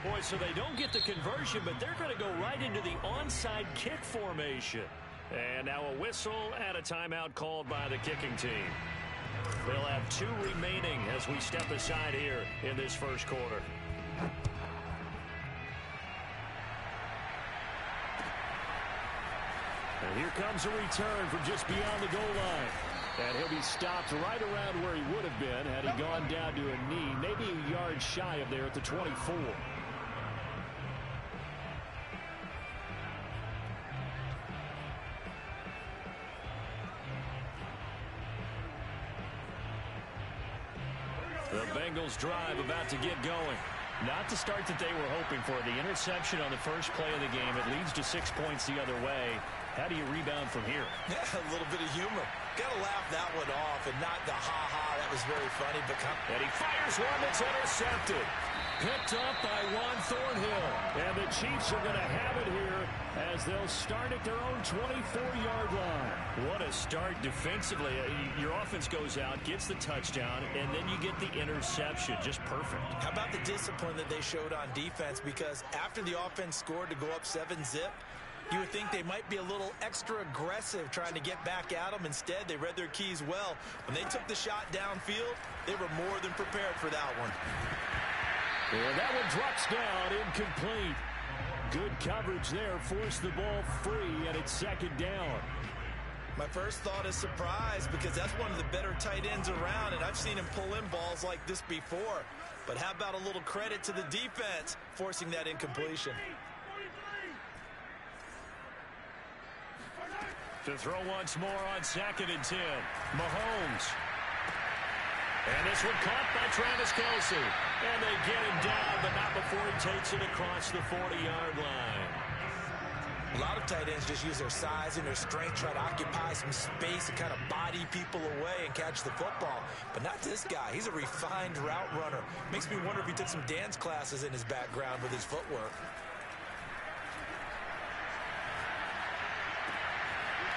Boy, so they don't get the conversion, but they're going to go right into the onside kick formation. And now a whistle and a timeout called by the kicking team. They'll have 2 remaining as we step aside here in this first quarter. And here comes a return from just beyond the goal line. And he'll be stopped right around where he would have been had he gone down to a knee, maybe a yard shy of there at the 24. The Bengals drive about to get going. Not the start that they were hoping for. The interception on the first play of the game. It leads to 6 points the other way. How do you rebound from here? Yeah, a little bit of humor. Got to laugh that one off and not the ha-ha. That was very funny. And he fires one that's intercepted. Picked up by Juan Thornhill. And the Chiefs are going to have it here as they'll start at their own 24-yard line. What a start defensively. Your offense goes out, gets the touchdown, and then you get the interception. Just perfect. How about the discipline that they showed on defense? Because after the offense scored to go up 7-zip, you would think they might be a little extra aggressive trying to get back at them. Instead, they read their keys well. When they took the shot downfield, they were more than prepared for that one. And that one drops down, incomplete. Good coverage there, forced the ball free, and it's second down. My first thought is surprise because that's one of the better tight ends around, and I've seen him pull in balls like this before. But how about a little credit to the defense forcing that incompletion? To throw once more on 2nd and 10. Mahomes. And this one caught by Travis Kelce. And they get him down, but not before he takes it across the 40-yard line. A lot of tight ends just use their size and their strength, try to occupy some space and kind of body people away and catch the football. But not this guy. He's a refined route runner. Makes me wonder if he took some dance classes in his background with his footwork.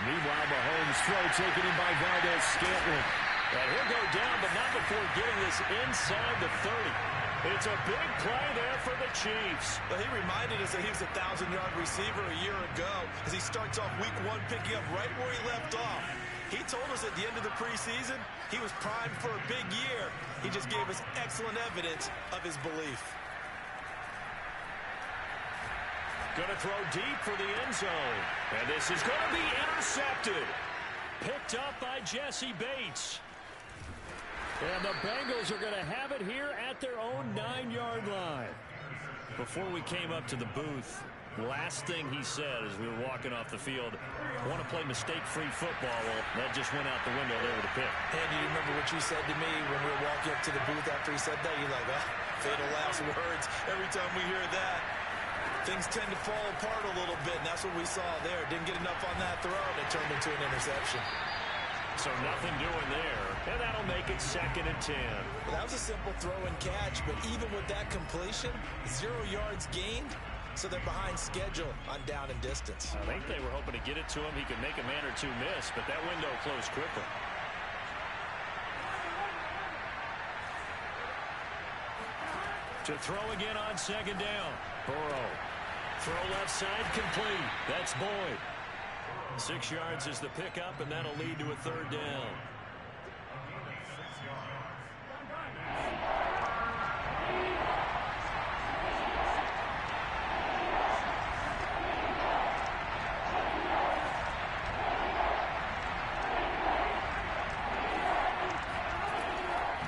Meanwhile, Mahomes' throw taken in by Valdez-Scantling. And he'll go down, but not before getting this inside the 30. It's a big play there for the Chiefs. Well, he reminded us that he was a 1,000-yard receiver a year ago as he starts off week 1 picking up right where he left off. He told us at the end of the preseason he was primed for a big year. He just gave us excellent evidence of his belief. Going to throw deep for the end zone. And this is going to be intercepted. Picked up by Jesse Bates. And the Bengals are going to have it here at their own 9-yard line. Before we came up to the booth, last thing he said as we were walking off the field, want to play mistake-free football. Well, that just went out the window there with a pick. And do you remember what you said to me when we were walking up to the booth after he said that? You're like, oh, fatal last words. Every time we hear that, things tend to fall apart a little bit, and that's what we saw there. Didn't get enough on that throw, and it turned into an interception. So nothing doing there, and that'll make it 2nd and 10. Well, that was a simple throw and catch, but even with that completion, 0 yards gained, so they're behind schedule on down and distance. I think they were hoping to get it to him. He could make a man or two miss, but that window closed quickly. To throw again on 2nd down. Burrow. Throw left side complete. That's Boyd. 6 yards is the pickup, and that'll lead to a 3rd down.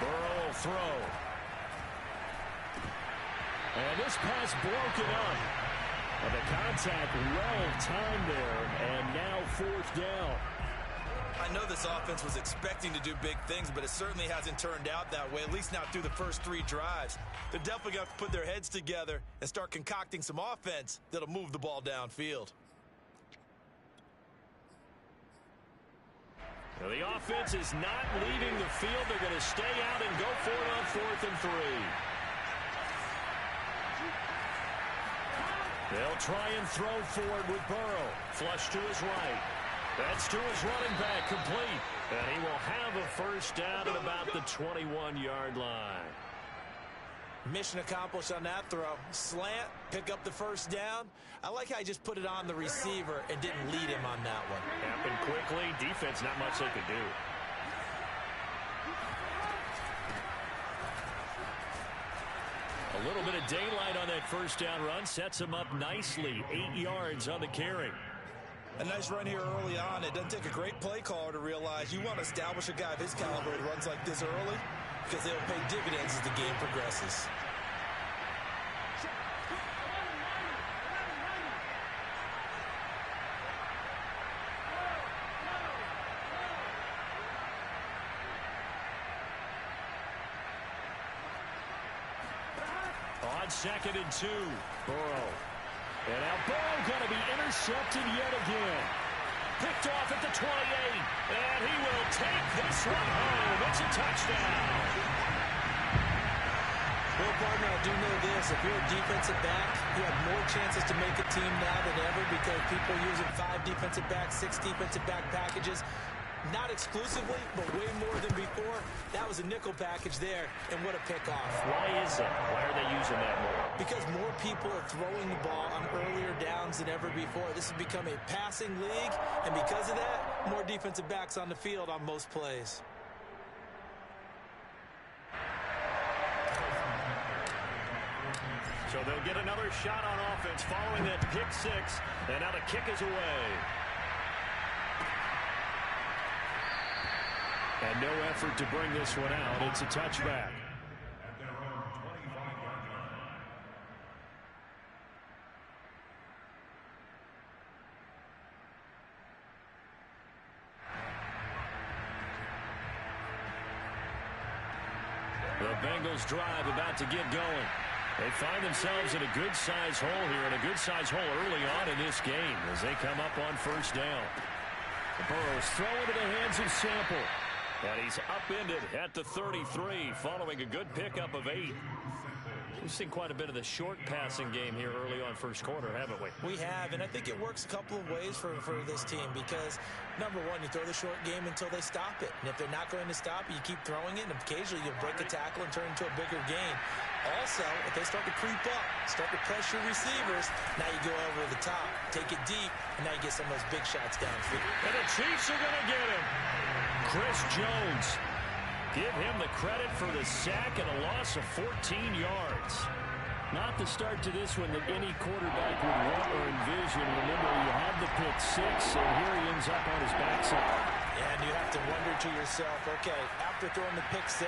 Burrow will throw. And this pass broken up. And the contact well timed there, and now 4th down. I know this offense was expecting to do big things, but it certainly hasn't turned out that way, at least not through the first 3 drives. They're definitely going to put their heads together and start concocting some offense that'll move the ball downfield. Now the offense is not leaving the field. They're going to stay out and go for it on 4th and 3. They'll try and throw forward with Burrow. Flush to his right. That's to his running back, complete. And he will have a 1st down at about the 21-yard line. Mission accomplished on that throw. Slant, pick up the first down. I like how he just put it on the receiver and didn't lead him on that one. Happened quickly. Defense, not much they could do. A little bit of daylight on that first down run. Sets him up nicely. 8 yards on the carry. A nice run here early on. It doesn't take a great play caller to realize you want to establish a guy of his caliber who runs like this early, because they'll pay dividends as the game progresses. On 2nd and 2, Burrow. And now Burrow going to be intercepted yet again. Picked off at the 28. And he will take this one home. It's a touchdown. Well, partner, I do know this. If you're a defensive back, you have more chances to make a team now than ever because people are using 5 defensive backs, 6 defensive back packages. Not exclusively, but way more than before. That was a nickel package there, and what a pickoff. Why is that? Why are they using that more? Because more people are throwing the ball on earlier downs than ever before. This has become a passing league, and because of that, more defensive backs on the field on most plays. So they'll get another shot on offense following that pick 6, and now the kick is away. And no effort to bring this one out. It's a touchback. The Bengals drive about to get going. They find themselves in a good-sized hole here, and a good-sized hole early on in this game as they come up on first down. Burrow's throw into the hands of Sample. And he's upended at the 33 following a good pickup of 8. We've seen quite a bit of the short passing game here early on first quarter, haven't we? We have, and I think it works a couple of ways for this team because, number one, you throw the short game until they stop it. And if they're not going to stop it, you keep throwing it, and occasionally you'll break a tackle and turn into a bigger gain. Also, if they start to creep up, start to pressure receivers, now you go over the top, take it deep, and now you get some of those big shots downfield. And the Chiefs are going to get him. Chris Jones. Give him the credit for the sack and a loss of 14 yards. Not the start to this one that any quarterback would want or envision. Remember, you had the pick 6, and here he ends up on his backside. And you have to wonder to yourself, okay, after throwing the pick 6,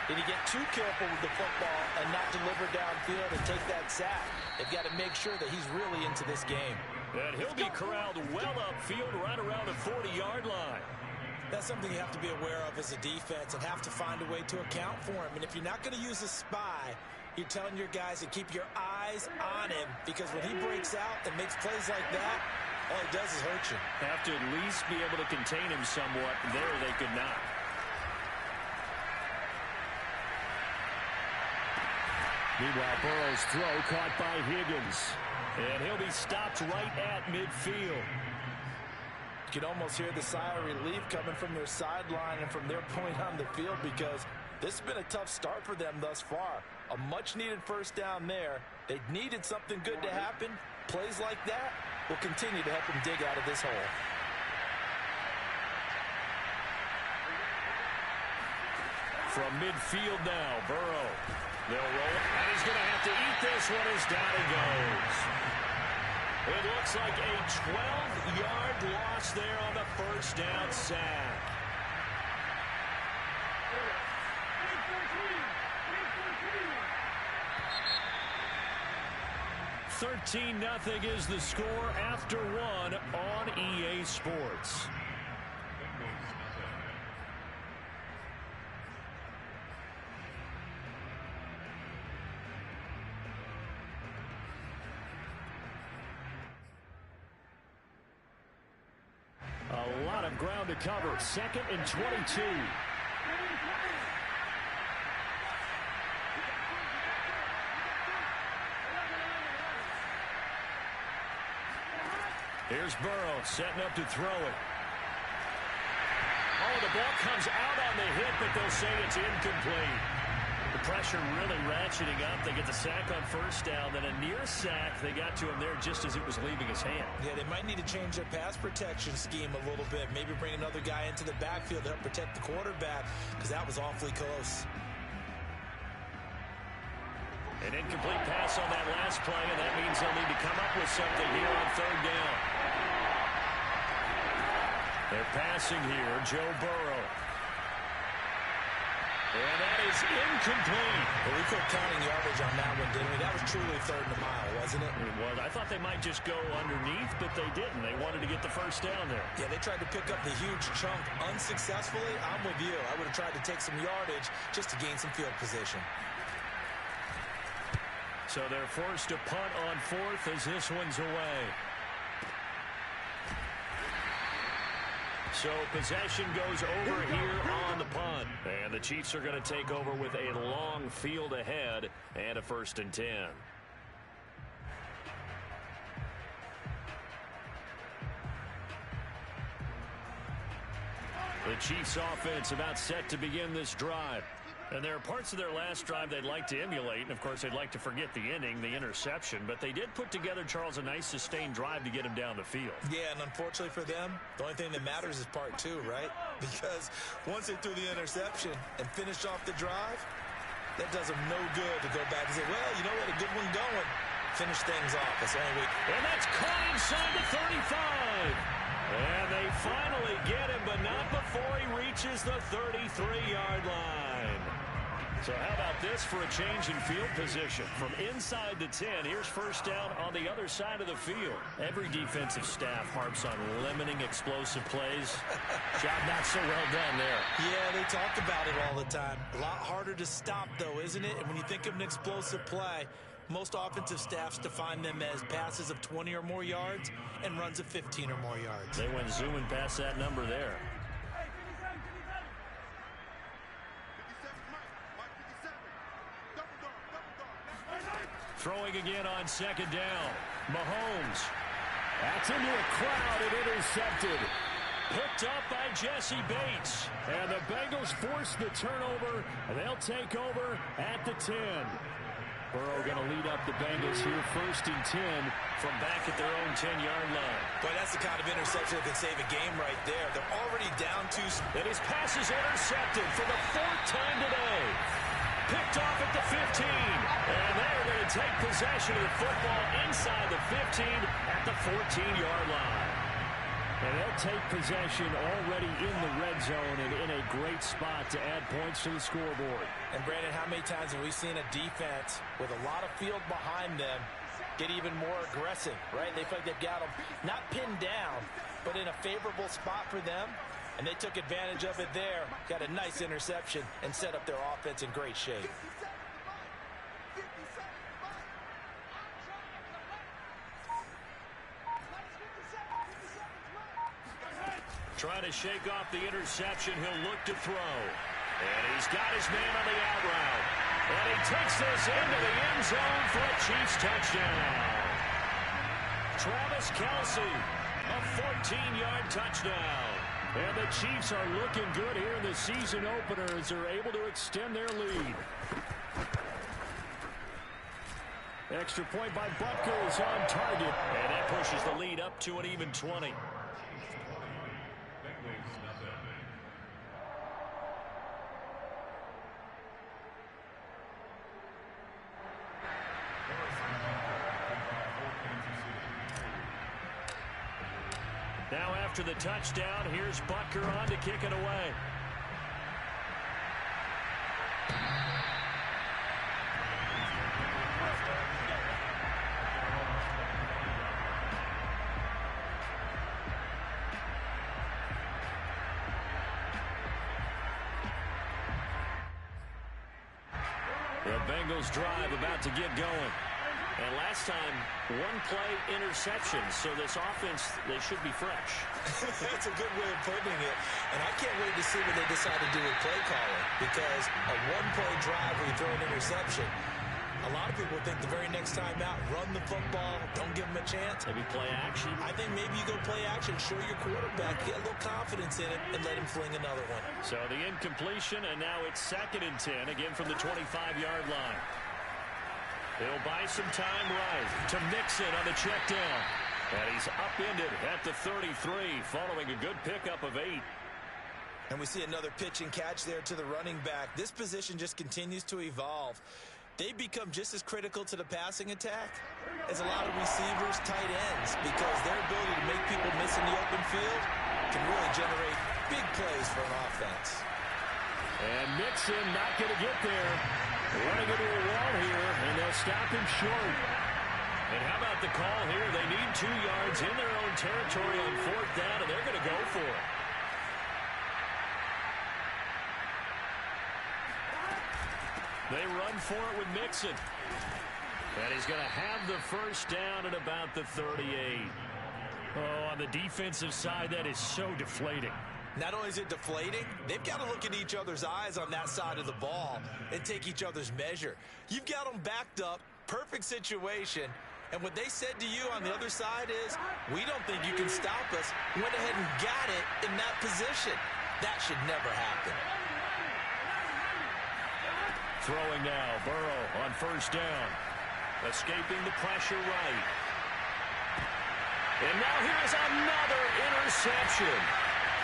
did he get too careful with the football and not deliver downfield and take that sack? They've got to make sure that he's really into this game. And he'll be corralled well upfield right around the 40-yard line. That's something you have to be aware of as a defense and have to find a way to account for him. And if you're not going to use a spy, you're telling your guys to keep your eyes on him because when he breaks out and makes plays like that, all he does is hurt you. Have to at least be able to contain him somewhat. There they could not. Meanwhile, Burrow's throw caught by Higgins. And he'll be stopped right at midfield. You can almost hear the sigh of relief coming from their sideline and from their point on the field because this has been a tough start for them thus far. A much-needed first down there. They needed something good to happen. Plays like that will continue to help them dig out of this hole. From midfield now, Burrow. They'll roll, and he's going to have to eat this one as down he goes. It looks like a 12-yard loss there on the first down sack. 13-0 is the score after 1 on EA Sports. A lot of ground to cover. 2nd and 22. Here's Burrow setting up to throw it. Oh, the ball comes out on the hit, but they'll say it's incomplete. The pressure really ratcheting up. They get the sack on first down, then a near sack. They got to him there just as it was leaving his hand. Yeah, they might need to change their pass protection scheme a little bit. Maybe bring another guy into the backfield to help protect the quarterback, because that was awfully close. An incomplete pass on that last play, and that means they'll need to come up with something here on third down. They're passing here, Joe Burrow. And that is incomplete. Well, we quit counting yardage on that one, didn't we? That was truly third and a mile, wasn't it? It was. I thought they might just go underneath, but they didn't. They wanted to get the first down there. Yeah, they tried to pick up the huge chunk unsuccessfully. I'm with you. I would have tried to take some yardage just to gain some field position. So they're forced to punt on fourth as this one's away. So possession goes over here on the punt. And the Chiefs are going to take over with a long field ahead and a 1st and 10. The Chiefs offense about set to begin this drive. And there are parts of their last drive they'd like to emulate. And, of course, they'd like to forget the inning, the interception. But they did put together, Charles, a nice sustained drive to get him down the field. Yeah, and unfortunately for them, the only thing that matters is part 2, right? Because once they threw the interception and finished off the drive, that does them no good to go back and say, well, you know what, a good one going. Finish things off. That's the only way. And that's caught inside the 35. And they finally get him, but not before he reaches the 33-yard line. So how about this for a change in field position? From inside the 10, here's first down on the other side of the field. Every defensive staff harps on limiting explosive plays. Job not so well done there. Yeah, they talk about it all the time. A lot harder to stop, though, isn't it? And when you think of an explosive play, most offensive staffs define them as passes of 20 or more yards and runs of 15 or more yards. They went zooming past that number there. Throwing again on second down. Mahomes. That's into a crowd and intercepted. Picked up by Jesse Bates. And the Bengals force the turnover. And they'll take over at the 10. Burrow going to lead up the Bengals here, 1st and 10 from back at their own 10-yard line. Boy, that's the kind of interception that could save a game right there. They're already down 2. And his pass is intercepted for the 4th time today. Picked off at the 15. And they're going to take possession of the football inside the 15 at the 14-yard line. And they'll take possession already in the red zone and in a great spot to add points to the scoreboard. And, Brandon, how many times have we seen a defense with a lot of field behind them get even more aggressive, right? They feel like they've got them not pinned down, but in a favorable spot for them. And they took advantage of it there, got a nice interception, and set up their offense in great shape. Trying to shake off the interception. He'll look to throw. And he's got his man on the out route. And he takes this into the end zone for a Chiefs touchdown. Travis Kelce, a 14-yard touchdown. And the Chiefs are looking good here in the season opener as they're able to extend their lead. Extra point by Butker is on target. And that pushes the lead up to an even 20. Now after the touchdown, here's Butker on to kick it away. The Bengals drive about to get going. And last time, one play interception. So this offense, they should be fresh. That's a good way of putting it. And I can't wait to see what they decide to do with play calling. Because a one-play drive where you throw an interception, a A lot of people think the very next time out, run the football, don't give him a chance. Maybe play action. I think maybe you go play action, show your quarterback, get a little confidence in it, and let him fling another one. So the incompletion, and now it's 2nd and 10, again from the 25-yard line. He'll buy some time right to Mixon on the check down. And he's upended at the 33, following a good pickup of 8. And we see another pitch and catch there to the running back. This position just continues to evolve. They become just as critical to the passing attack as a lot of receivers, tight ends, because their ability to make people miss in the open field can really generate big plays for an offense. And Mixon not going to get there. Running into a wall here, and they'll stop him short. And how about the call here? They need 2 yards in their own territory on 4th down, and they're going to go for it. They run for it with Mixon. And he's going to have the first down at about the 38. Oh, on the defensive side, that is so deflating. Not only is it deflating, they've got to look in each other's eyes on that side of the ball and take each other's measure. You've got them backed up, perfect situation, and what they said to you on the other side is, we don't think you can stop us. Went ahead and got it in that position. That should never happen. Throwing now, Burrow on 1st down. Escaping the pressure right. And now here's another interception.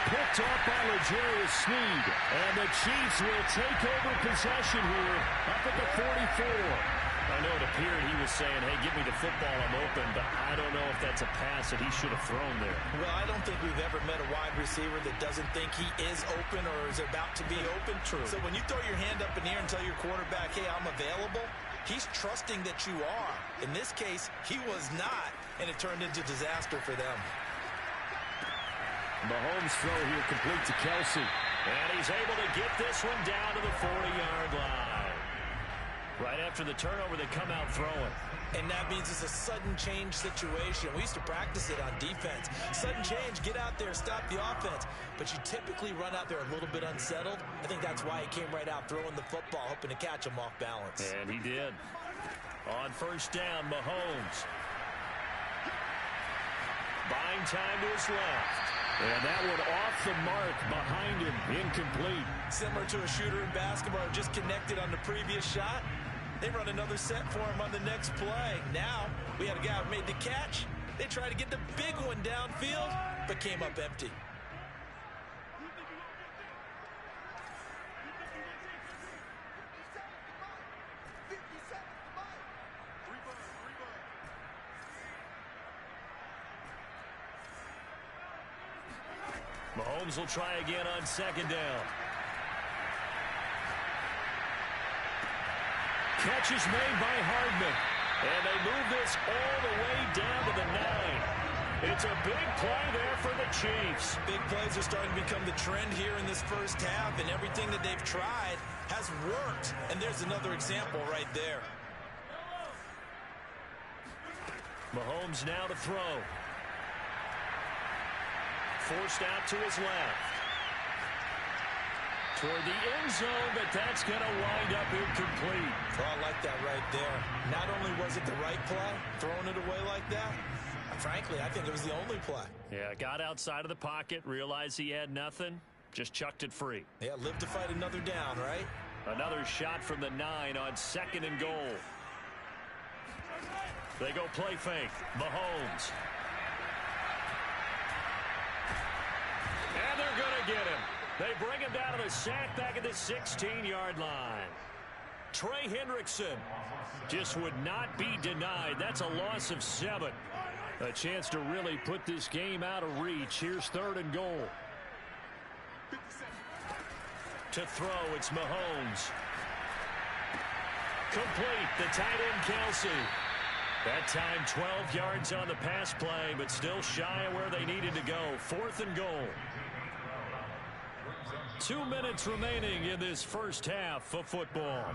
Picked off by L'Jarius Sneed. And the Chiefs will take over possession here up at the 44. I know it appeared he was saying, hey, give me the football, I'm open, but I don't know if that's a pass that he should have thrown there. Well, I don't think we've ever met a wide receiver that doesn't think he is open or is about to be open. True. So when you throw your hand up in the air and tell your quarterback, hey, I'm available, he's trusting that you are. In this case, he was not, and it turned into disaster for them. Mahomes' throw here complete to Kelsey. And he's able to get this one down to the 40-yard line. Right after the turnover, they come out throwing. And that means it's a sudden change situation. We used to practice it on defense. Sudden change, get out there, stop the offense. But you typically run out there a little bit unsettled. I think that's why he came right out throwing the football, hoping to catch him off balance. And he did. On 1st down, Mahomes. Buying time to his left. And that one off the mark behind him, incomplete. Similar to a shooter in basketball, just connected on the previous shot. They run another set for him on the next play. Now, we had a guy who made the catch. They tried to get the big one downfield, but came up empty. Mahomes will try again on 2nd down. Catch is made by Hardman. And they move this all the way down to the 9. It's a big play there for the Chiefs. Big plays are starting to become the trend here in this first half, and everything that they've tried has worked. And there's another example right there. Mahomes now to throw. Forced out to his left. Toward the end zone, but that's going to wind up incomplete. Oh, I like that right there. Not only was it the right play, throwing it away like that, frankly, I think it was the only play. Yeah, got outside of the pocket, realized he had nothing, just chucked it free. Yeah, live to fight another down, right? Another shot from the 9 on 2nd and goal. They go play fake. Mahomes. And they're going to get him. They bring him down to the sack back at the 16-yard line. Trey Hendrickson just would not be denied. That's a loss of 7. A chance to really put this game out of reach. Here's 3rd and goal. To throw, it's Mahomes. Complete, the tight end Kelsey. That time 12 yards on the pass play, but still shy of where they needed to go. 4th and goal. 2 minutes remaining in this first half of football.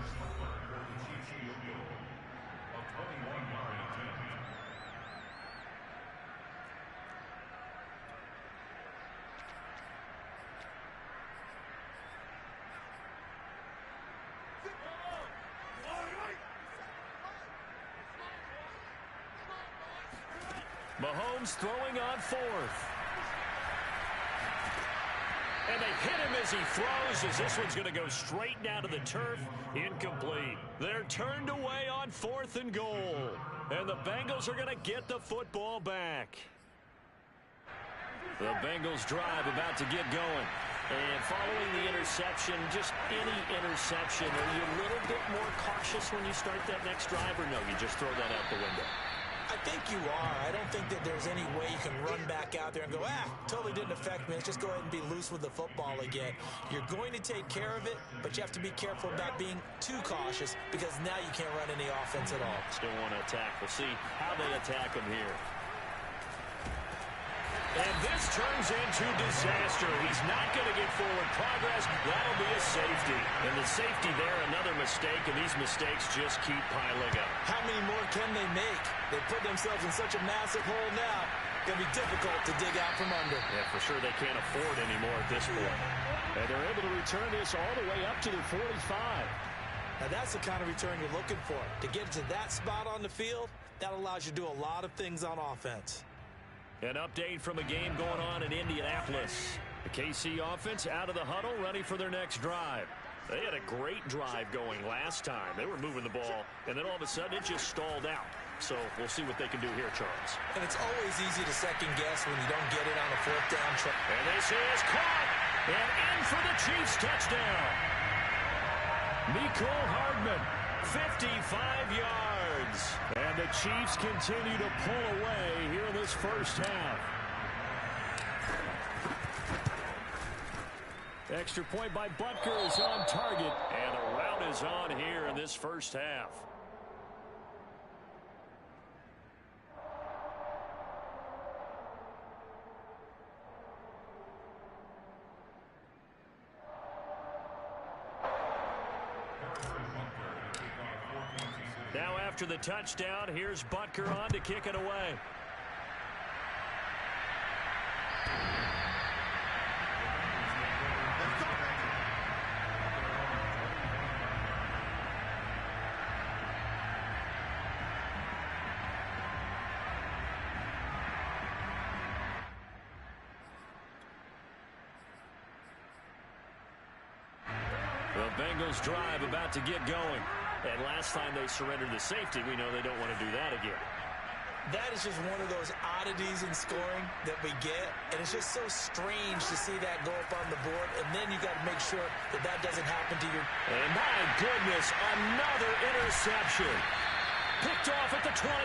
Mahomes throwing on fourth. And they hit him as he throws, as this one's going to go straight down to the turf. Incomplete. They're turned away on 4th and goal. And the Bengals are going to get the football back. The Bengals drive about to get going. And following the interception, just any interception, are you a little bit more cautious when you start that next drive, or no, you just throw that out the window? I think you are. I don't think that there's any way you can run back out there and go, totally didn't affect me. Let's just go ahead and be loose with the football again. You're going to take care of it, but you have to be careful about being too cautious because now you can't run any offense at all. Still want to attack. We'll see how they attack him here. And this turns into disaster. He's not going to get forward progress. That'll be a safety. And the safety there, another mistake, and these mistakes just keep piling up. How many more can they make? They put themselves in such a massive hole now. Going to be difficult to dig out from under. Yeah, for sure they can't afford anymore at this point. And they're able to return this all the way up to the 45. Now that's the kind of return you're looking for. To get to that spot on the field, that allows you to do a lot of things on offense. An update from a game going on in Indianapolis. The KC offense out of the huddle, ready for their next drive. They had a great drive going last time. They were moving the ball, and then all of a sudden it just stalled out. So we'll see what they can do here, Charles. And it's always easy to second guess when you don't get it on a 4th down try. And this is caught, and in for the Chiefs touchdown. Mecole Hardman, 55 yards. And the Chiefs continue to pull away here in this first half. Extra point by Butker is on target. And the rout is on here in this first half. Now after the touchdown, here's Butker on to kick it away. The Bengals drive about to get going. And last time they surrendered the safety, we know they don't want to do that again. That is just one of those oddities in scoring that we get. And it's just so strange to see that go up on the board. And then you got to make sure that that doesn't happen to you. And my goodness, another interception. Picked off at the 28.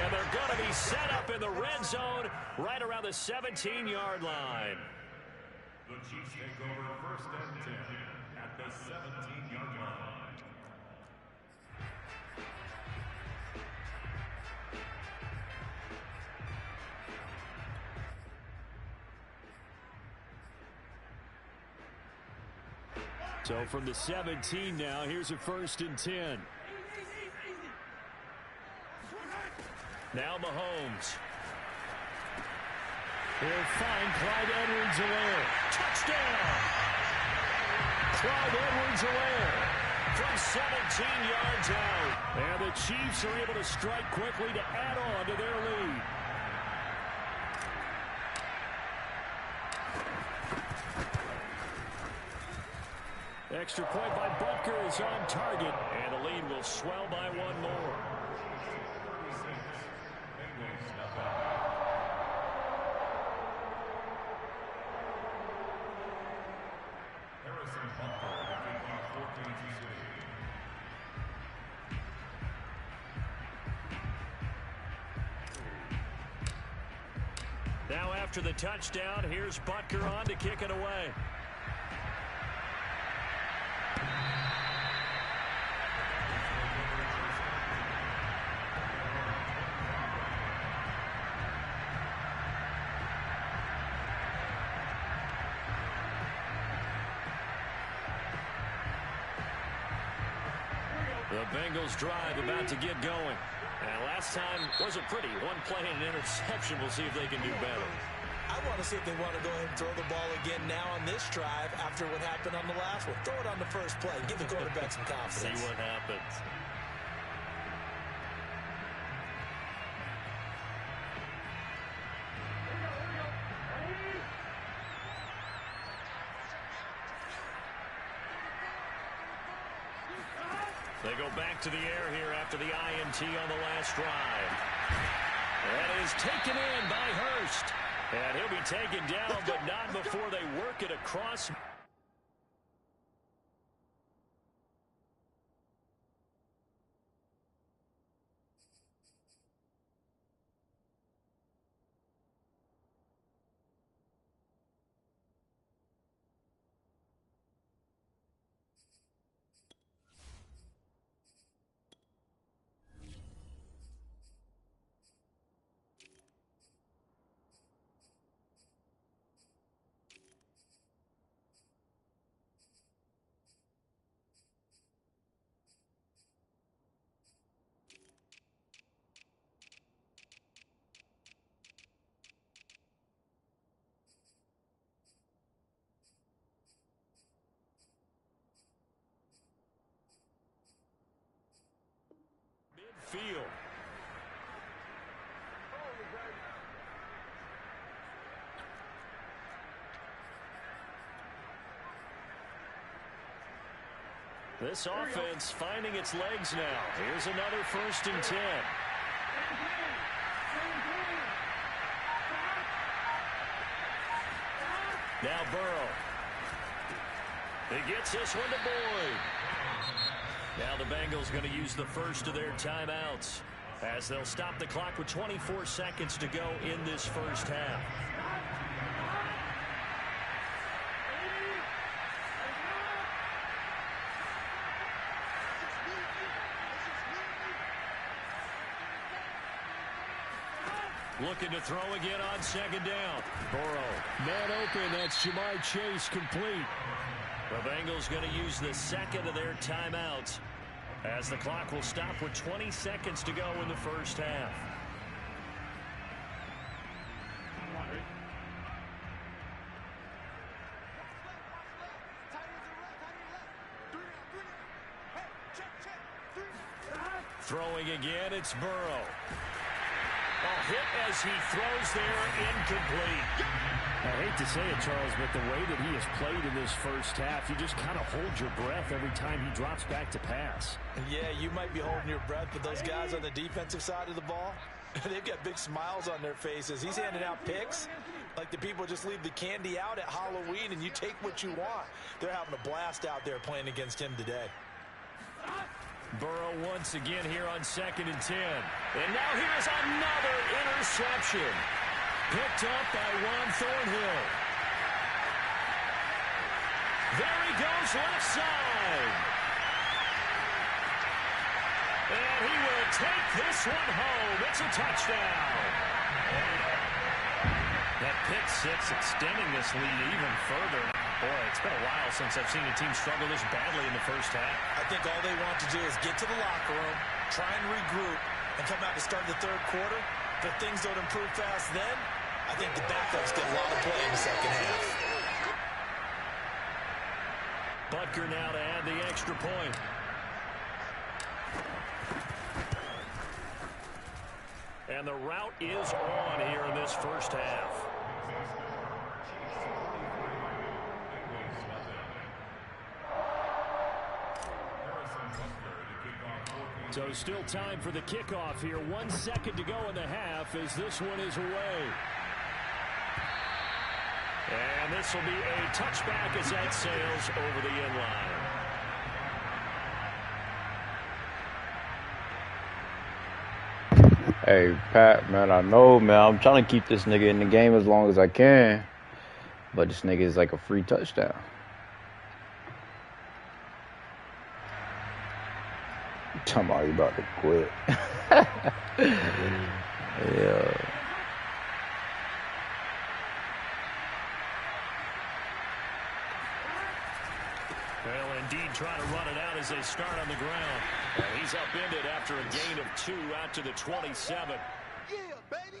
And they're going to be set up in the red zone right around the 17-yard line. The Chiefs take over 1st and 10 at the 17-yard line. So from the 17 now, here's a 1st and 10. Now Mahomes. He'll find Clyde Edwards-Helaire. Touchdown! Clyde Edwards-Helaire from 17 yards out. And the Chiefs are able to strike quickly to add on to their lead. Extra point by Butker is on target, and the lead will swell by one more. Now after the touchdown, here's Butker on to kick it away. The Bengals drive about to get going. And last time wasn't pretty. One play and an interception. We'll see if they can do better. I want to see if they want to go ahead and throw the ball again now on this drive after what happened on the last one. Throw it on the first play. Give the quarterback some confidence. See what happens. They go back to the air here after the INT on the last drive. That is taken in by Hurst. And he'll be taken down, but not before they work it across. Midfield. This offense finding its legs now. Here's another 1st and 10. Now Burrow. He gets this one to Boyd. Now the Bengals going to use the first of their timeouts as they'll stop the clock with 24 seconds to go in this first half. Looking to throw again on 2nd down. Burrow. Man open. That's Jamar Chase complete. The Bengals going to use the second of their timeouts as the clock will stop with 20 seconds to go in the first half. Throwing again, it's Burrow. A hit as he throws there, incomplete. I hate to say it, Charles, but the way that he has played in this first half, you just kind of hold your breath every time he drops back to pass. Yeah, you might be holding your breath, but those guys on the defensive side of the ball, they've got big smiles on their faces. He's handing out picks like the people just leave the candy out at Halloween and you take what you want. They're having a blast out there playing against him today. Burrow once again here on 2nd and 10. And now here's another interception. Picked up by Juan Thornhill. There he goes left side. And he will take this one home. It's a touchdown. That pick six extending this lead even further. Boy, it's been a while since I've seen a team struggle this badly in the first half. I think all they want to do is get to the locker room, try and regroup, and come out to start the 3rd quarter. If things don't improve fast then, I think the backups get a lot of play in the 2nd half. Butker now to add the extra point. And the route is on here in this first half. So still time for the kickoff here. 1 second to go in the half as this one is away. And this will be a touchback as that sails over the end line. Hey, Pat, man, I know, man. I'm trying to keep this nigga in the game as long as I can. But this nigga is like a free touchdown. Talking about you about to quit. Yeah. Well, indeed, trying to run it out as they start on the ground. And he's upended after a gain of 2 out to the 27. Yeah, baby.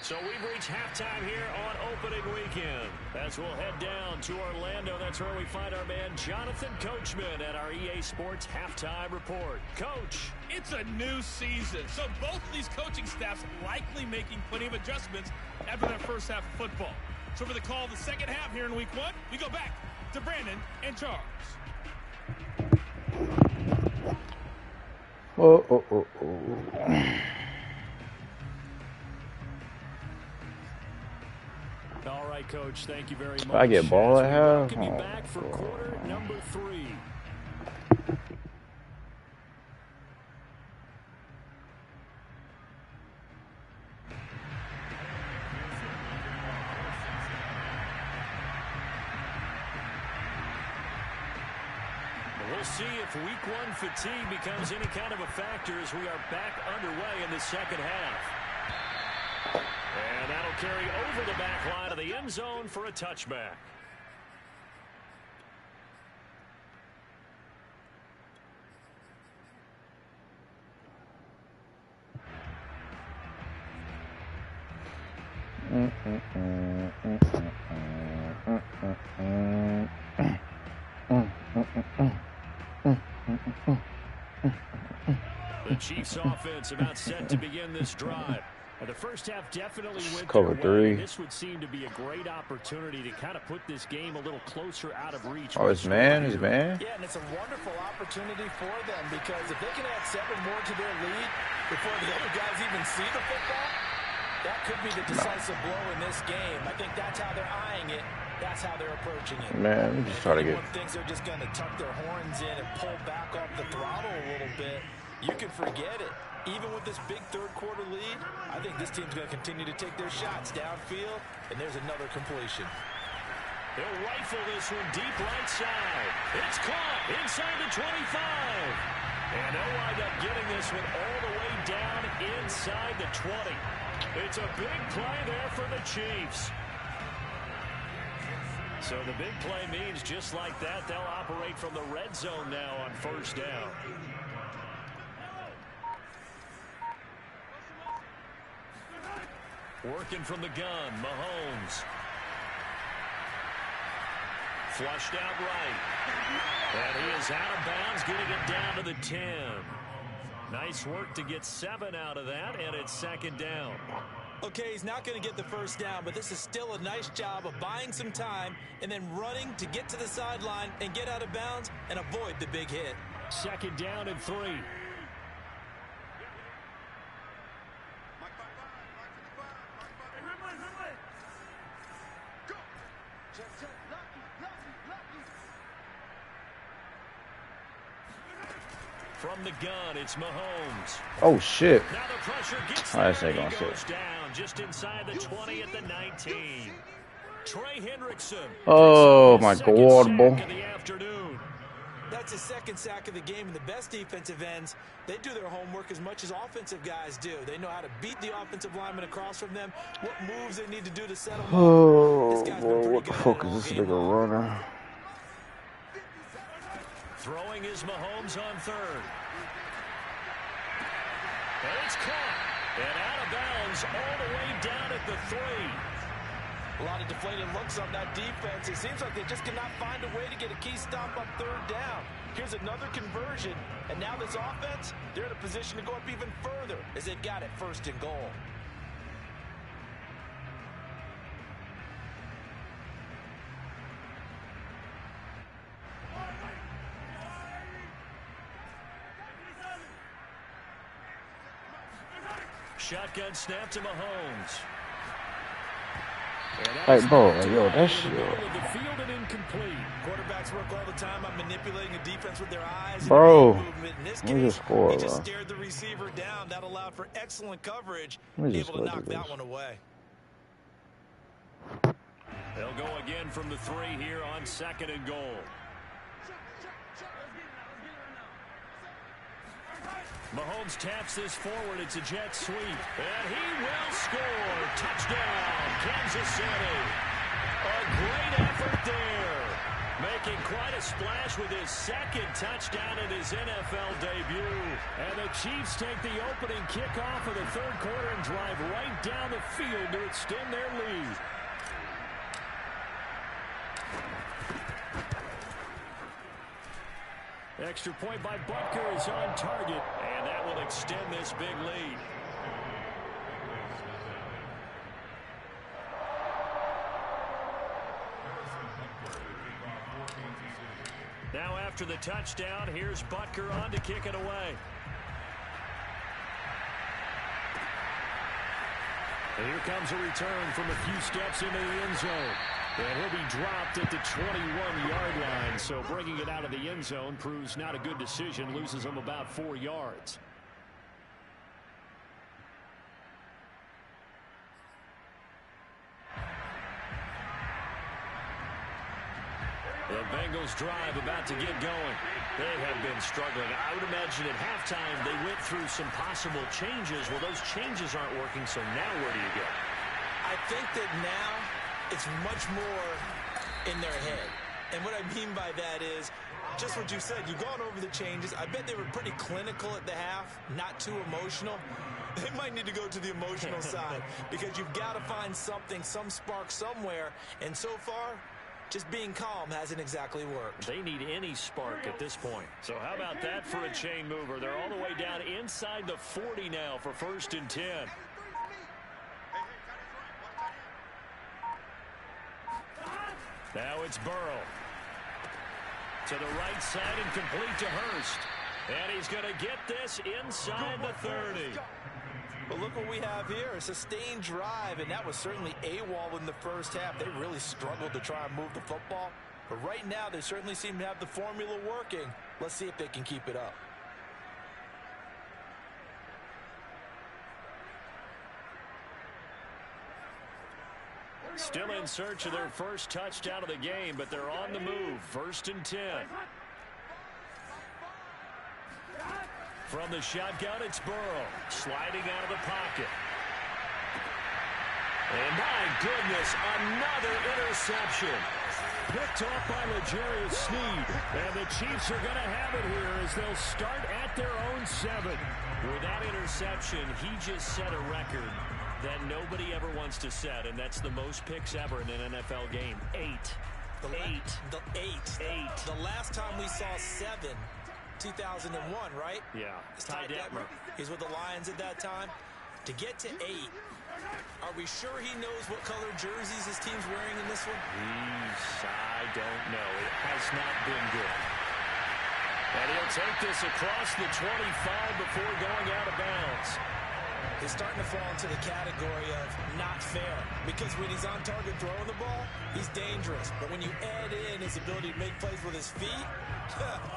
So we've reached halftime here on opening weekend. As we'll head down to Orlando, that's where we find our man Jonathan Coachman at our EA Sports Halftime Report. Coach. It's a new season, so both of these coaching staffs likely making plenty of adjustments after their first half of football. So for the call of the second half here in week 1, we go back to Brandon and Charles. Oh, oh, oh, oh. All right, Coach. Thank you very much. I get ball at half. Welcome you back for quarter number 3. We'll see if week 1 fatigue becomes any kind of a factor as we are back underway in the second half. And that'll carry over the back line of the end zone for a touchback. The Chiefs offense about set to begin this drive. The first half definitely went cover their way. 3. This would seem to be a great opportunity to kind of put this game a little closer out of reach. Oh, it's man. Yeah, and it's a wonderful opportunity for them because if they can add 7 more to their lead before the other guys even see the football, that could be the decisive blow in this game. I think that's how they're eyeing it. That's how they're approaching it. Man, we just try to get. If anyone thinks they're just going to tuck their horns in and pull back off the throttle a little bit, you can forget it. Even with this big third-quarter lead, I think this team's going to continue to take their shots downfield, and there's another completion. They'll rifle this one deep right side. It's caught inside the 25. And they'll wind up getting this one all the way down inside the 20. It's a big play there for the Chiefs. So the big play means just like that, they'll operate from the red zone now on first down. Working from the gun, Mahomes. Flushed out right. And he is out of bounds, getting it down to the 10. Nice work to get 7 out of that, and it's second down. Okay, he's not going to get the first down, but this is still a nice job of buying some time and then running to get to the sideline and get out of bounds and avoid the big hit. Second down and 3. From the gun, it's Mahomes. Oh, shit. Now the pressure gets Oh, that's there, ain't and gonna he goes sit. down just inside the 20 at the 19. Trey Hendrickson. Oh, picks up my his second God, sack boy. of the afternoon. That's his second sack of the game, and the best defensive ends, they do their homework as much as offensive guys do. They know how to beat the offensive lineman across from them, what moves they need to do to settle them up. Oh, This guy's been boy, pretty what the good fuck all is this game nigga long. running? Throwing is Mahomes on third. And it's caught. And out of bounds all the way down at the 3. A lot of deflated looks on that defense. It seems like they just cannot find a way to get a key stop on third down. Here's another conversion, and now this offense, they're in a position to go up even further as they've got it first and goal. Shotgun snap to Mahomes. Hey, bro, yo, that shit. The field and incomplete. Quarterbacks work all the time on manipulating a defense with their eyes. Bro, and movement. In this let me case, just score, he just bro. stared the receiver down. That allowed for excellent coverage. Let me just Able to go knock do that this. one away. They'll go again from the 3 here on second and goal. Mahomes taps this forward. It's a jet sweep. And he will score. Touchdown, Kansas City. A great effort there. Making quite a splash with his second touchdown in his NFL debut. And the Chiefs take the opening kickoff of the third quarter and drive right down the field to extend their lead. Extra point by Butker is on target. And that will extend this big lead. Now after the touchdown, here's Butker on to kick it away. And here comes a return from a few steps into the end zone. And he'll be dropped at the 21-yard line. So bringing it out of the end zone proves not a good decision. Loses him about 4 yards. The Bengals drive about to get going. They have been struggling. I would imagine at halftime they went through some possible changes. Well, those changes aren't working, so now where do you go? I think that now it's much more in their head. And what I mean by that is just what you said. You've gone over the changes. I bet they were pretty clinical at the half, not too emotional. They might need to go to the emotional side because you've got to find something, some spark somewhere. And so far, just being calm hasn't exactly worked. They need any spark at this point. So how about that for a chain mover? They're all the way down inside the 40 now for 1st and 10. Now it's Burrow. To the right side and complete to Hurst. And he's going to get this inside the 30. But look what we have here, a sustained drive, and that was certainly AWOL in the first half. They really struggled to try and move the football. But right now, they certainly seem to have the formula working. Let's see if they can keep it up. Still in search of their first touchdown of the game, but they're on the move. 1st and 10. From the shotgun, it's Burrow. Sliding out of the pocket. And my goodness, another interception. Picked off by L'Jarius Sneed. And the Chiefs are going to have it here as they'll start at their own 7. With that interception, he just set a record that nobody ever wants to set, and that's the most picks ever in an NFL game. 8. The last time we saw 7, 2001, right? Yeah. Ty Detmer. He's with the Lions at that time. To get to 8, are we sure he knows what color jerseys his team's wearing in this one? I don't know. It has not been good. And he'll take this across the 25 before going out of bounds. He's starting to fall into the category of not fair, because when he's on target throwing the ball, he's dangerous. But when you add in his ability to make plays with his feet,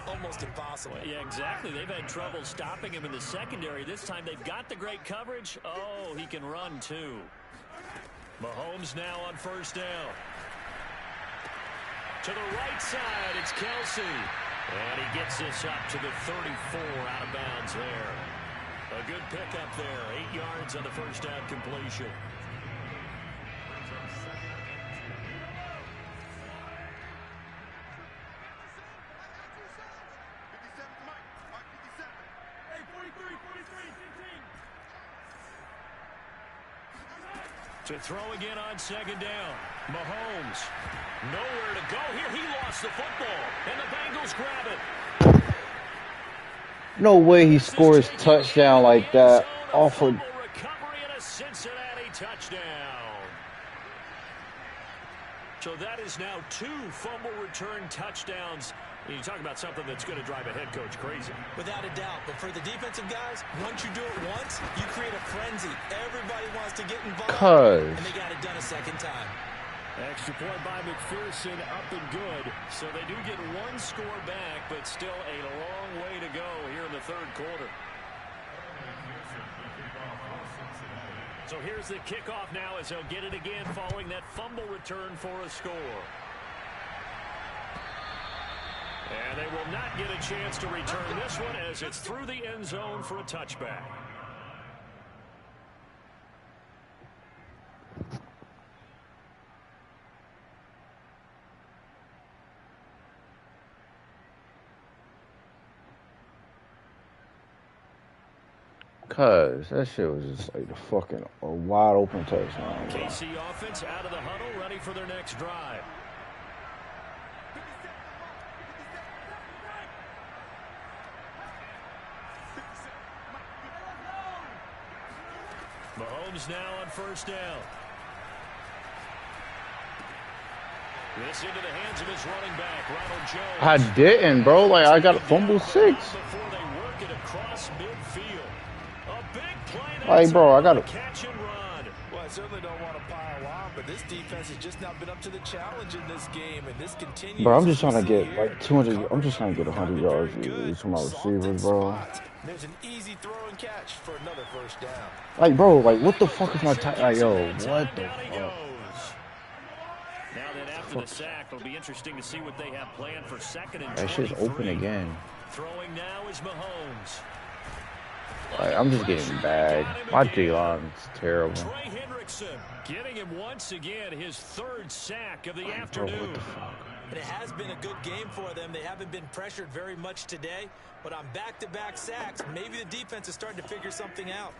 almost impossible. Well, yeah, exactly. They've had trouble stopping him in the secondary. This time they've got the great coverage. Oh, he can run too. Mahomes now on 1st down. To the right side, it's Kelsey. And he gets this up to the 34 out of bounds there. A good pickup there. 8 yards on the 1st down completion. To throw again on 2nd down. Mahomes. Nowhere to go here. He lost the football. And the Bengals grab it. No way he scores touchdown like that off of. Recovery and a Cincinnati touchdown. So that is now 2 fumble return touchdowns. You talk about something that's going to drive a head coach crazy. Without a doubt. But for the defensive guys, once you do it once, you create a frenzy. Everybody wants to get involved. And they got it done a 2nd time. Extra point by McPherson, up and good. So they do get 1 score back, but still a long way to go here in the 3rd quarter. So here's the kickoff now as they'll get it again following that fumble return for a score. And they will not get a chance to return this one as it's through the end zone for a touchback. Cuz that shit was just like the fucking a wide open touchdown. KC offense out of the huddle, ready for their next drive. Mahomes now on 1st down. This into the hands of his running back, Ronald Jones. I didn't, bro. Like I got a fumble 6. Before they work it across midfield. A big play. Like, bro, I got a catch and run. Well, I certainly don't want to pile on, but this defense has just not been up to the challenge in this game, and this continues. Bro, I'm just trying to get like 200. I'm just trying to get 100 yards from my receivers, bro. There's an easy throw and catch for another first down. Like, bro, like what the fuck is my tight? Like, yo, what the fuck? Now then, after the sack, it'll be interesting to see what they have planned for second and 23. That shit's open again. Throwing now is Mahomes. Like, I'm just getting bagged. My D-line's terrible. Trey Hendrickson getting him once again his third sack of the Bro, afternoon. what the fuck? And it has been a good game for them. They haven't been pressured very much today, but on back-to-back sacks, maybe the defense is starting to figure something out.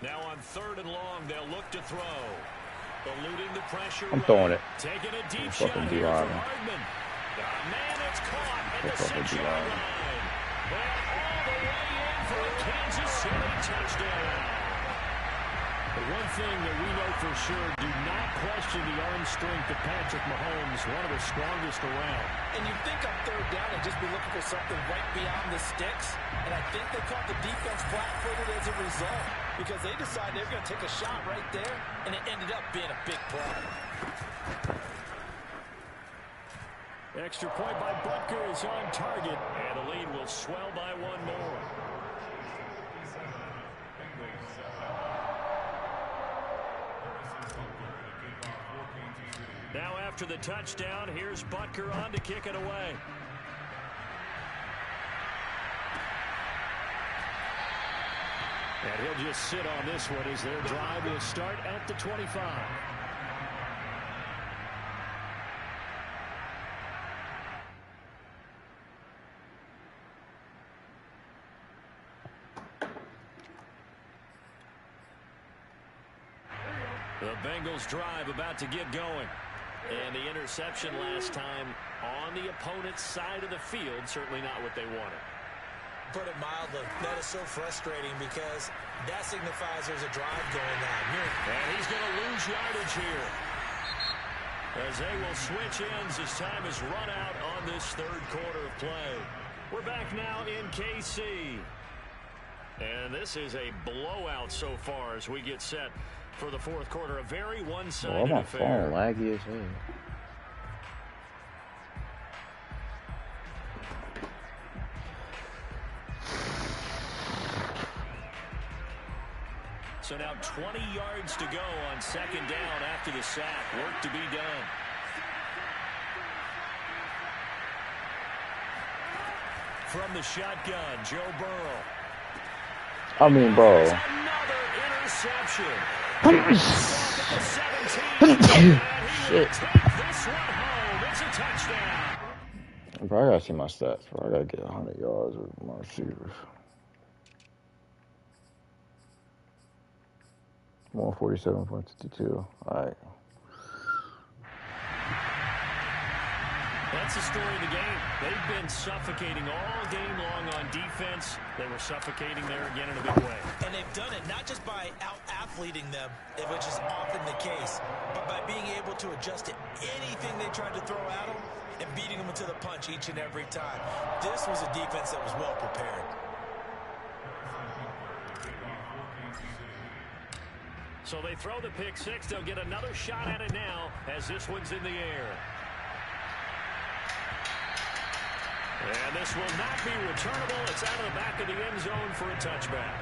Now on 3rd and long, they'll look to throw. Eluding the pressure. I'm throwing it. Taking a deep fucking shot here for D-line. Hardman. Man, it's caught at the fucking 6-yard D-line. line. And all the way in for a Kansas City touchdown. The one thing that we know for sure, do not question the arm strength of Patrick Mahomes, one of the strongest around. And you think on 3rd down and just be looking for something right beyond the sticks, and I think they caught the defense flat-footed as a result because they decided they were going to take a shot right there, and it ended up being a big play. Extra point by Butker is on target, and the lead will swell by one more. Now after the touchdown, here's Butker on to kick it away. And he'll just sit on this one as their drive will start at the 25. The Bengals drive about to get going. And the interception last time on the opponent's side of the field, certainly not what they wanted. Put it mildly, that is so frustrating because that signifies there's a drive going on. And he's going to lose yardage here, as they will switch ends as time is run out on this 3rd quarter of play. We're back now in KC. And this is a blowout so far as we get set for the 4th quarter. A very one-sided affair. Oh, my phone laggy as hell. So now 20 yards to go on 2nd down after the sack. Work to be done. From the shotgun, Joe Burrow. I mean, bro. Another interception. Shit. This one home. It's a touchdown. Bro, I gotta see my stats, bro. I gotta get 100 yards with my receivers. 147.52. Alright. That's the story of the game. They've been suffocating all game long on defense. They were suffocating there again in a big way. And they've done it not just by out-athleting them, which is often the case, but by being able to adjust to anything they tried to throw at them and beating them to the punch each and every time. This was a defense that was well prepared. So they throw the pick six. They'll get another shot at it now as this one's in the air. And this will not be returnable. It's out of the back of the end zone for a touchback.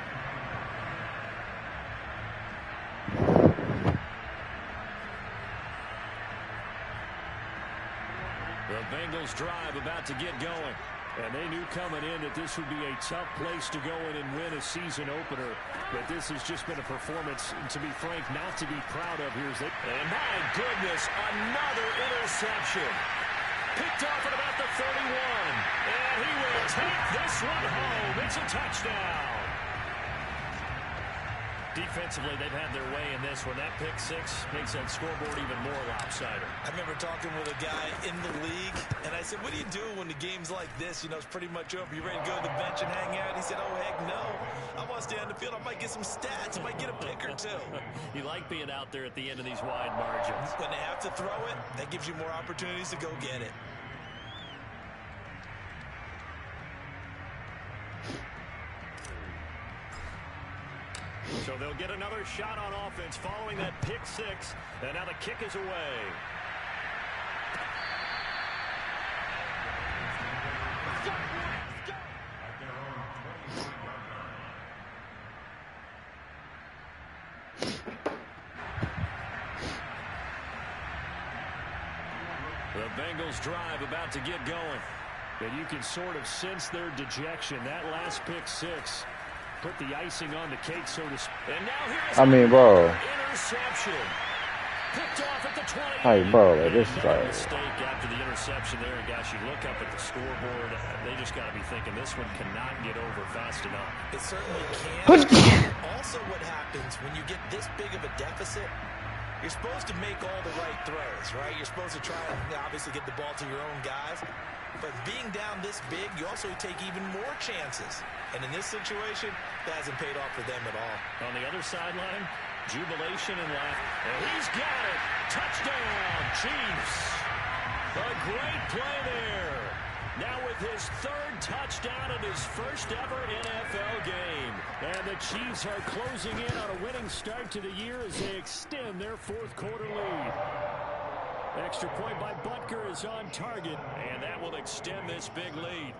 The Bengals drive about to get going. And they knew coming in that this would be a tough place to go in and win a season opener. But this has just been a performance, to be frank, not to be proud of. And my goodness, another interception. Picked off at about the 31. And he will take this one home. It's a touchdown. Defensively, they've had their way in this one. That pick six makes that scoreboard even more lopsided. I remember talking with a guy in the league, and I said, what do you do when the game's like this? You know, it's pretty much over. You ready to go to the bench and hang out? He said, oh, heck no. I want to stay on the field. I might get some stats. I might get a pick or two. You like being out there at the end of these wide margins. When they have to throw it, that gives you more opportunities to go get it. So they'll get another shot on offense following that pick six. And now the kick is away. The Bengals drive about to get going. And you can sort of sense their dejection. That last pick six put the icing on the cake, so to speak. And now here's I mean, bro. Interception. Picked off at the 20. Hey, bro, like, this is Another like... mistake after the interception there. And gosh, you look up at the scoreboard, they just got to be thinking this one cannot get over fast enough. It certainly can. Also, what happens when you get this big of a deficit, you're supposed to make all the right throws, right? You're supposed to try and obviously get the ball to your own guys. But being down this big, you also take even more chances. And in this situation, that hasn't paid off for them at all. On the other sideline, jubilation and laugh. And he's got it. Touchdown, Chiefs. A great play there. Now with his third touchdown in his first ever NFL game. And the Chiefs are closing in on a winning start to the year as they extend their fourth quarter lead. Extra point by Butker is on target. And that will extend this big lead.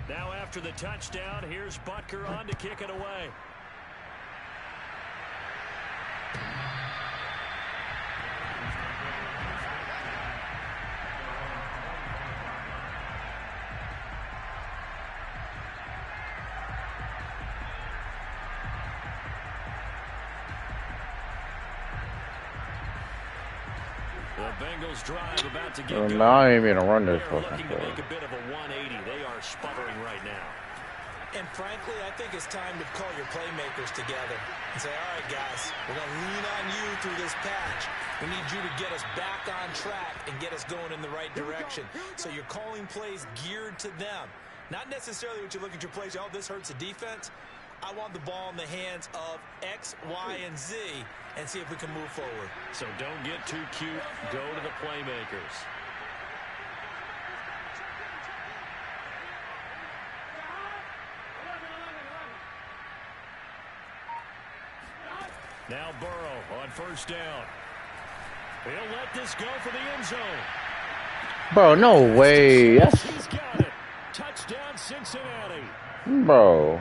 Now after the touchdown, here's Butker on to kick it away. The Bengals drive about to get going. Now I ain't even run this They're fucking looking to play. make a bit of a 180. They are sputtering right now. And frankly, I think it's time to call your playmakers together and say, all right, guys, we're going to lean on you through this patch. We need you to get us back on track and get us going in the right direction. So you're calling plays geared to them. Not necessarily what you look at your plays, oh, this hurts the defense. I want the ball in the hands of X, Y, and Z and see if we can move forward. So don't get too cute. Go to the playmakers. Now Burrow on first down. He'll let this go for the end zone. Bro, no way. That's... He's got it. Touchdown, Cincinnati. Bro.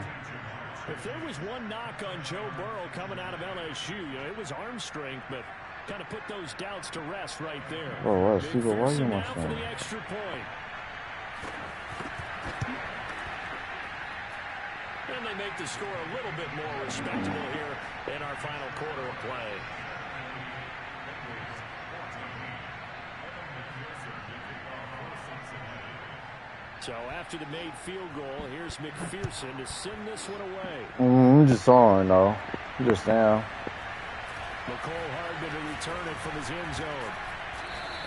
If there was one knock on Joe Burrow coming out of LSU, it was arm strength, but kind of put those doubts to rest right there. Bro, what? See, why you now must for the extra point. And they make the score a little bit more respectable here in our final quarter of play. So after the made field goal, here's McPherson to send this one away. I'm just on, though. Just down. McCole Hardman to return it from his end zone.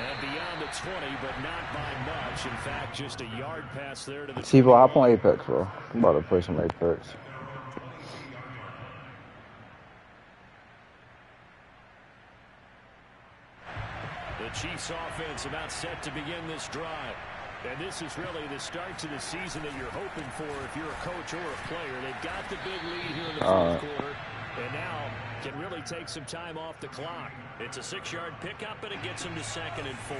And beyond the 20, but not by much. In fact, just a yard pass there to the... See, bro, hop on Apex, bro. I'm about to play some Apex. The Chiefs offense about set to begin this drive. And this is really the start to the season that you're hoping for if you're a coach or a player. They've got the big lead here in the fourth quarter. And now can really take some time off the clock. It's a 6-yard pickup, and it gets them to 2nd and 4.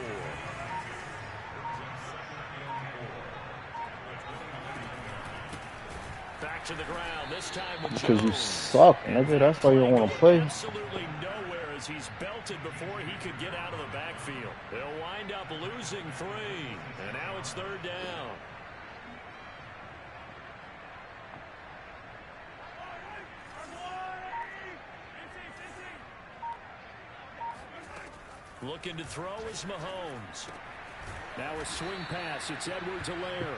Back to the ground, this time with Because you Jones. suck, nigga. That's why you don't want to play. Absolutely nowhere as he's belted before he could get out of the backfield. They'll wind up losing 3, and now it's 3rd down. Looking to throw is Mahomes. Now a swing pass. It's Edwards-Helaire.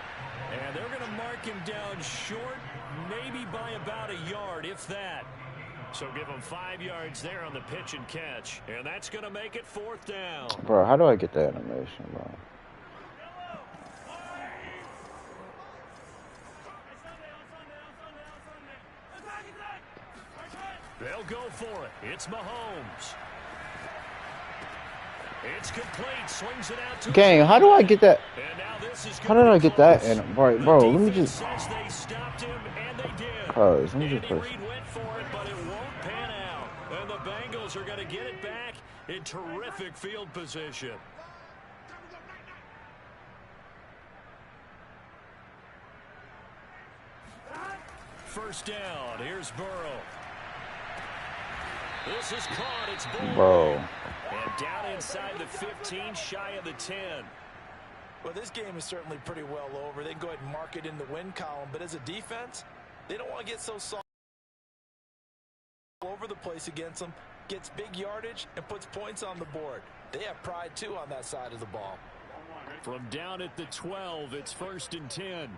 And they're going to mark him down short, maybe by about a yard, if that. So give him 5 yards there on the pitch and catch. And that's going to make it 4th down. Bro, how do I get that animation, bro? They'll go for it. It's Mahomes. It's complete. Swings it out to Gang, how do I get that? And now this is How did I get that? And bro, let me just. says they stopped him, and they did. Let me just Andy push. Reid went for it, but it won't pan out. And the Bengals are going to get it back in terrific field position. First down. Here's Burrow. This is caught. It's Bro. And down inside the 15, shy of the 10. Well, this game is certainly pretty well over. They can go ahead and mark it in the win column. But as a defense, they don't want to get so soft all over the place against them. Gets big yardage and puts points on the board. They have pride, too, on that side of the ball. From down at the 12, it's 1st and 10.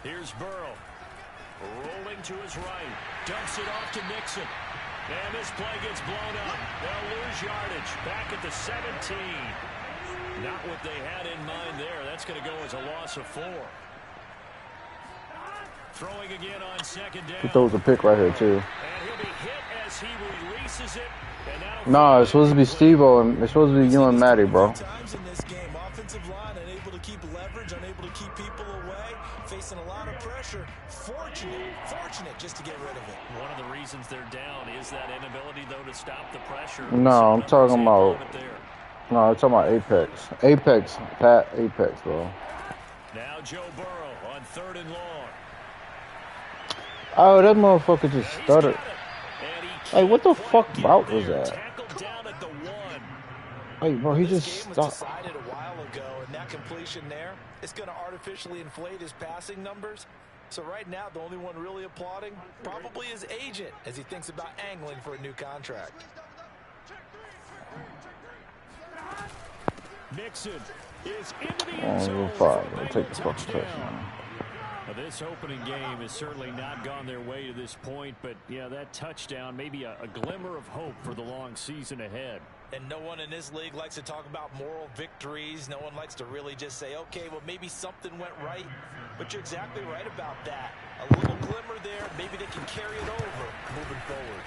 Here's Burrow. Rolling to his right. Dumps it off to Mixon. And this play gets blown up. They'll lose yardage. Back at the 17. Not what they had in mind there. That's going to go as a loss of 4. Throwing again on 2nd down. He throws a pick right here, too. And he'll be hit as he releases it. No, it's supposed to be Steve-O, and it's supposed to be you and Matty, bro. Times in this game, offensive line unable to keep leverage, unable to keep people away, facing a lot of pressure. Fortunate just to get rid of it. One of the reasons they're down is that inability, though, to stop the pressure. No, I'm talking about. No, I'm talking about Apex. Apex, bro. Now Joe Burrow on 3rd and long. Oh, that motherfucker just stuttered. Hey, what the fuck route was that? Hey, bro, he just stopped. Decided a while ago, and that completion there, it's going to artificially inflate his passing numbers. So right now, the only one really applauding probably his agent as he thinks about angling for a new contract. Mixon is into the end zone. I'll take the fucking touchdown. This opening game has certainly not gone their way to this point, but yeah, that touchdown, maybe a glimmer of hope for the long season ahead. And no one in this league likes to talk about moral victories. No one likes to really just say, okay, well, maybe something went right. But you're exactly right about that. A little glimmer there. Maybe they can carry it over moving forward.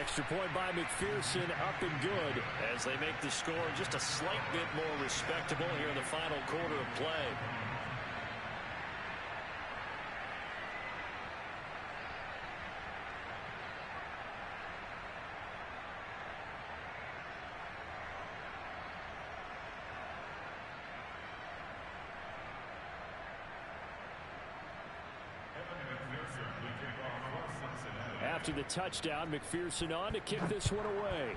Extra point by McPherson, up and good as they make the score just a slight bit more respectable here in the final quarter of play. After the touchdown, McPherson on to kick this one away.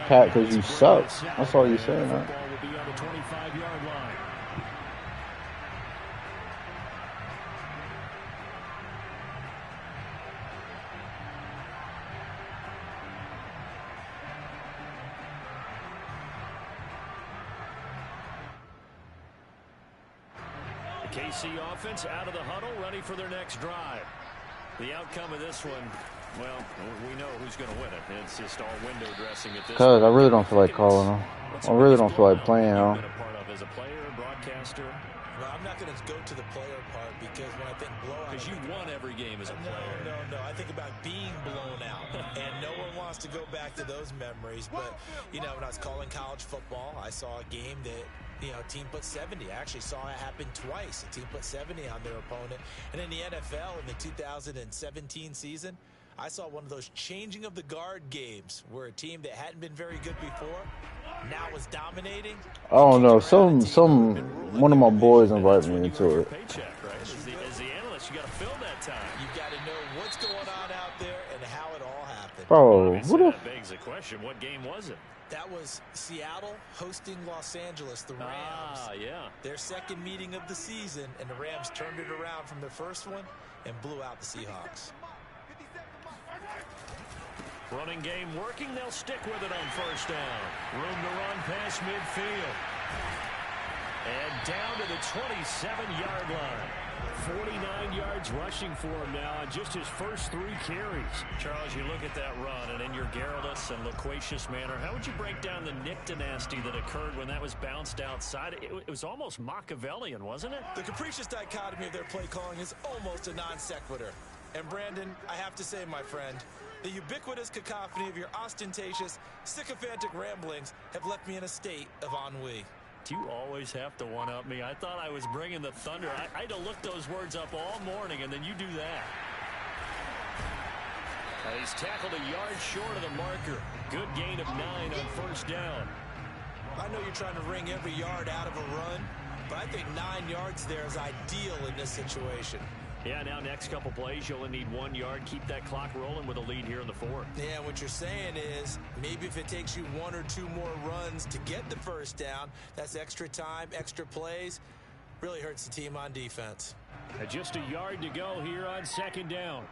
Pat, because you suck. That's all you're saying, right? Ball will be on the 25-yard line. KC offense out of the huddle, ready for their next drive. The outcome of this one, well, we know who's going to win it. It's just all window dressing at this point. Because I really don't feel like calling them. I really don't feel like playing them. Been a part of as a player, broadcaster. Well, I'm not going to go to the player part because when I think blowout, because you won every game as a player. No. I think about being blown out, and no one wants to go back to those memories. But you know, when I was calling college football, I saw a game that, you know, a team put 70. I actually saw it happen twice. A team put 70 on their opponent. And in the NFL in the 2017 season, I saw one of those changing of the guard games where a team that hadn't been very good before now was dominating. Oh no, one of my boys invited me into it. Paycheck, right? As the analyst, you got to fill that time. You got to know what's going on out there and how it all happened. Bro, what that begs the question: what game was it? That was Seattle hosting Los Angeles, the Rams. Ah, yeah. Their second meeting of the season, and the Rams turned it around from their first one and blew out the Seahawks. Running game working. They'll stick with it on first down. Room to run past midfield. And down to the 27-yard line. 49 yards rushing for him now on just his first 3 carries. Charles, you look at that run, and in your garrulous and loquacious manner, how would you break down the Nick dynasty that occurred when that was bounced outside? It was almost Machiavellian, wasn't it? The capricious dichotomy of their play calling is almost a non sequitur. And Brandon, I have to say, my friend, the ubiquitous cacophony of your ostentatious, sycophantic ramblings have left me in a state of ennui. You always have to one-up me. I thought I was bringing the thunder. I had to look those words up all morning, and then you do that. He's tackled a yard short of the marker. Good gain of 9 on first down. I know you're trying to wring every yard out of a run, but I think 9 yards there is ideal in this situation. Yeah, now next couple plays, you'll only need 1 yard. Keep that clock rolling with a lead here in the 4th. Yeah, what you're saying is maybe if it takes you 1 or 2 more runs to get the first down, that's extra time, extra plays, really hurts the team on defense. Just a yard to go here on second down.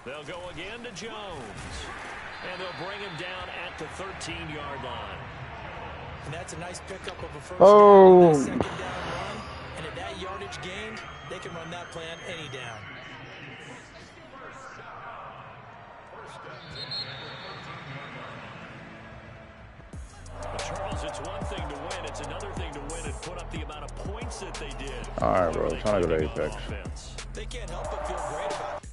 They'll go again to Jones. And they'll bring him down at the 13-yard line. And that's a nice pickup of a first down on that second down run. And at that yardage gained, they can run that plan any down. Well, Charles, it's one thing to win. It's another thing to win and put up the amount of points that they did. All right, bro. Trying to go to Apex. They can't help but feel great about it.